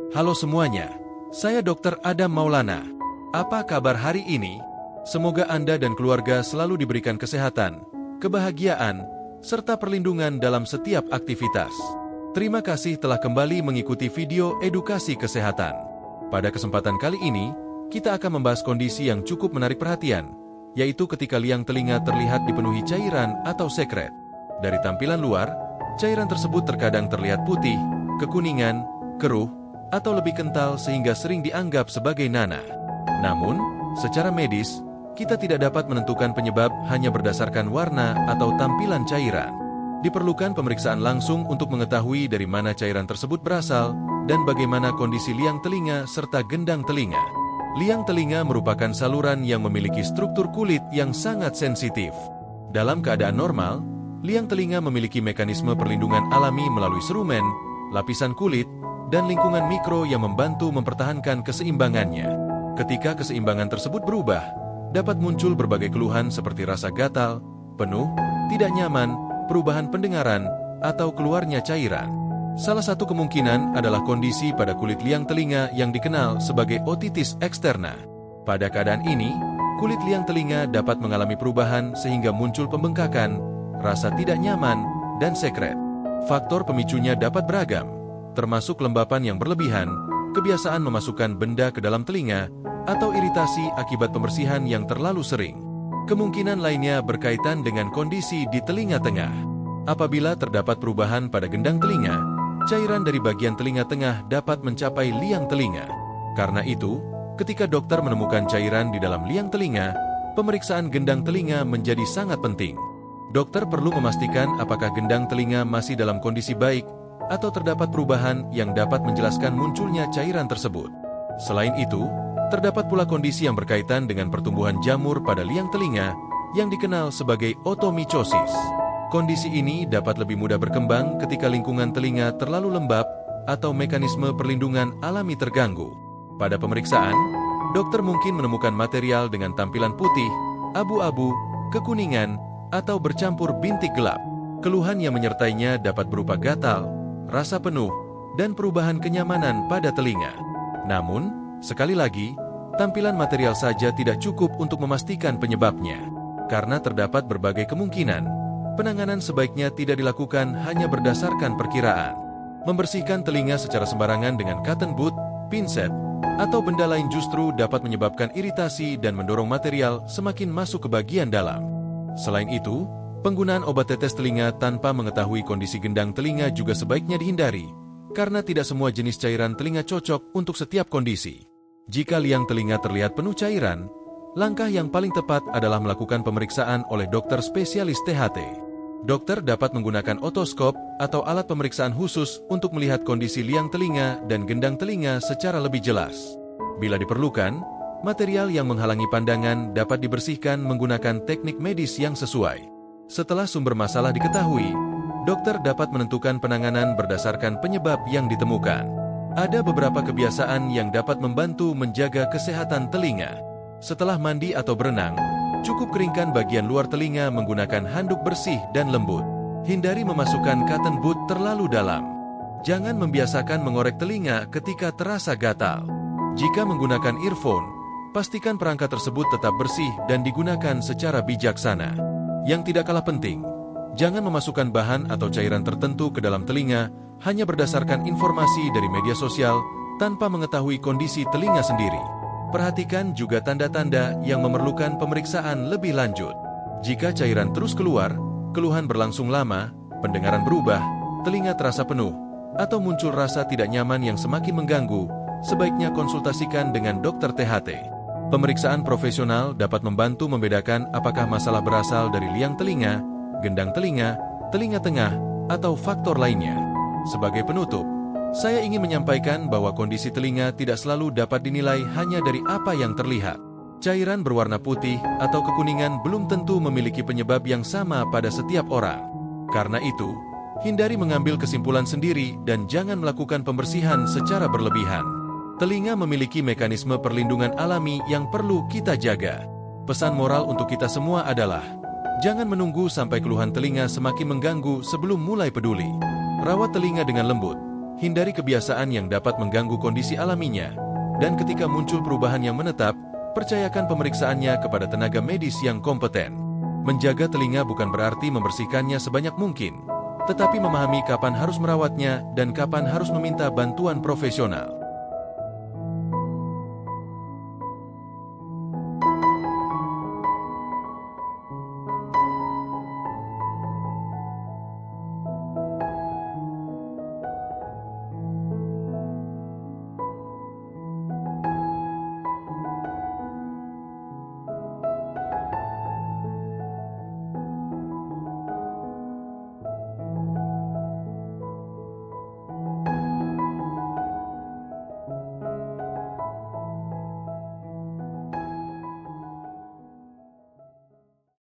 Halo semuanya, saya Dr. Adam Maulana. Apa kabar hari ini? Semoga Anda dan keluarga selalu diberikan kesehatan, kebahagiaan, serta perlindungan dalam setiap aktivitas. Terima kasih telah kembali mengikuti video edukasi kesehatan. Pada kesempatan kali ini, kita akan membahas kondisi yang cukup menarik perhatian, yaitu ketika liang telinga terlihat dipenuhi cairan atau sekret. Dari tampilan luar, cairan tersebut terkadang terlihat putih, kekuningan, keruh, atau lebih kental sehingga sering dianggap sebagai nanah. Namun, secara medis, kita tidak dapat menentukan penyebab hanya berdasarkan warna atau tampilan cairan. Diperlukan pemeriksaan langsung untuk mengetahui dari mana cairan tersebut berasal dan bagaimana kondisi liang telinga serta gendang telinga. Liang telinga merupakan saluran yang memiliki struktur kulit yang sangat sensitif. Dalam keadaan normal, liang telinga memiliki mekanisme perlindungan alami melalui serumen, lapisan kulit, dan lingkungan mikro yang membantu mempertahankan keseimbangannya. Ketika keseimbangan tersebut berubah, dapat muncul berbagai keluhan seperti rasa gatal, penuh, tidak nyaman, perubahan pendengaran, atau keluarnya cairan. Salah satu kemungkinan adalah kondisi pada kulit liang telinga yang dikenal sebagai otitis eksterna. Pada keadaan ini, kulit liang telinga dapat mengalami perubahan sehingga muncul pembengkakan, rasa tidak nyaman, dan sekret. Faktor pemicunya dapat beragam, termasuk kelembapan yang berlebihan, kebiasaan memasukkan benda ke dalam telinga, atau iritasi akibat pembersihan yang terlalu sering. Kemungkinan lainnya berkaitan dengan kondisi di telinga tengah. Apabila terdapat perubahan pada gendang telinga, cairan dari bagian telinga tengah dapat mencapai liang telinga. Karena itu, ketika dokter menemukan cairan di dalam liang telinga, pemeriksaan gendang telinga menjadi sangat penting. Dokter perlu memastikan apakah gendang telinga masih dalam kondisi baik atau terdapat perubahan yang dapat menjelaskan munculnya cairan tersebut. Selain itu, terdapat pula kondisi yang berkaitan dengan pertumbuhan jamur pada liang telinga yang dikenal sebagai otomicosis. Kondisi ini dapat lebih mudah berkembang ketika lingkungan telinga terlalu lembab atau mekanisme perlindungan alami terganggu. Pada pemeriksaan, dokter mungkin menemukan material dengan tampilan putih, abu-abu, kekuningan, atau bercampur bintik gelap. Keluhan yang menyertainya dapat berupa gatal, rasa penuh, dan perubahan kenyamanan pada telinga. Namun, sekali lagi, tampilan material saja tidak cukup untuk memastikan penyebabnya. Karena terdapat berbagai kemungkinan, penanganan sebaiknya tidak dilakukan hanya berdasarkan perkiraan. Membersihkan telinga secara sembarangan dengan cotton bud, pinset, atau benda lain justru dapat menyebabkan iritasi dan mendorong material semakin masuk ke bagian dalam. Selain itu, penggunaan obat tetes telinga tanpa mengetahui kondisi gendang telinga juga sebaiknya dihindari, karena tidak semua jenis cairan telinga cocok untuk setiap kondisi. Jika liang telinga terlihat penuh cairan, langkah yang paling tepat adalah melakukan pemeriksaan oleh dokter spesialis THT. Dokter dapat menggunakan otoskop atau alat pemeriksaan khusus untuk melihat kondisi liang telinga dan gendang telinga secara lebih jelas. Bila diperlukan, material yang menghalangi pandangan dapat dibersihkan menggunakan teknik medis yang sesuai. Setelah sumber masalah diketahui, dokter dapat menentukan penanganan berdasarkan penyebab yang ditemukan. Ada beberapa kebiasaan yang dapat membantu menjaga kesehatan telinga. Setelah mandi atau berenang, cukup keringkan bagian luar telinga menggunakan handuk bersih dan lembut. Hindari memasukkan cotton bud terlalu dalam. Jangan membiasakan mengorek telinga ketika terasa gatal. Jika menggunakan earphone, pastikan perangkat tersebut tetap bersih dan digunakan secara bijaksana. Yang tidak kalah penting, jangan memasukkan bahan atau cairan tertentu ke dalam telinga hanya berdasarkan informasi dari media sosial tanpa mengetahui kondisi telinga sendiri. Perhatikan juga tanda-tanda yang memerlukan pemeriksaan lebih lanjut. Jika cairan terus keluar, keluhan berlangsung lama, pendengaran berubah, telinga terasa penuh, atau muncul rasa tidak nyaman yang semakin mengganggu, sebaiknya konsultasikan dengan dokter THT. Pemeriksaan profesional dapat membantu membedakan apakah masalah berasal dari liang telinga, gendang telinga tengah, atau faktor lainnya. Sebagai penutup, saya ingin menyampaikan bahwa kondisi telinga tidak selalu dapat dinilai hanya dari apa yang terlihat. Cairan berwarna putih atau kekuningan belum tentu memiliki penyebab yang sama pada setiap orang. Karena itu, hindari mengambil kesimpulan sendiri dan jangan melakukan pembersihan secara berlebihan. Telinga memiliki mekanisme perlindungan alami yang perlu kita jaga. Pesan moral untuk kita semua adalah, jangan menunggu sampai keluhan telinga semakin mengganggu sebelum mulai peduli. Rawat telinga dengan lembut, Hindari kebiasaan yang dapat mengganggu kondisi alaminya. Dan ketika muncul perubahan yang menetap, percayakan pemeriksaannya kepada tenaga medis yang kompeten. Menjaga telinga bukan berarti membersihkannya sebanyak mungkin, tetapi memahami kapan harus merawatnya dan kapan harus meminta bantuan profesional.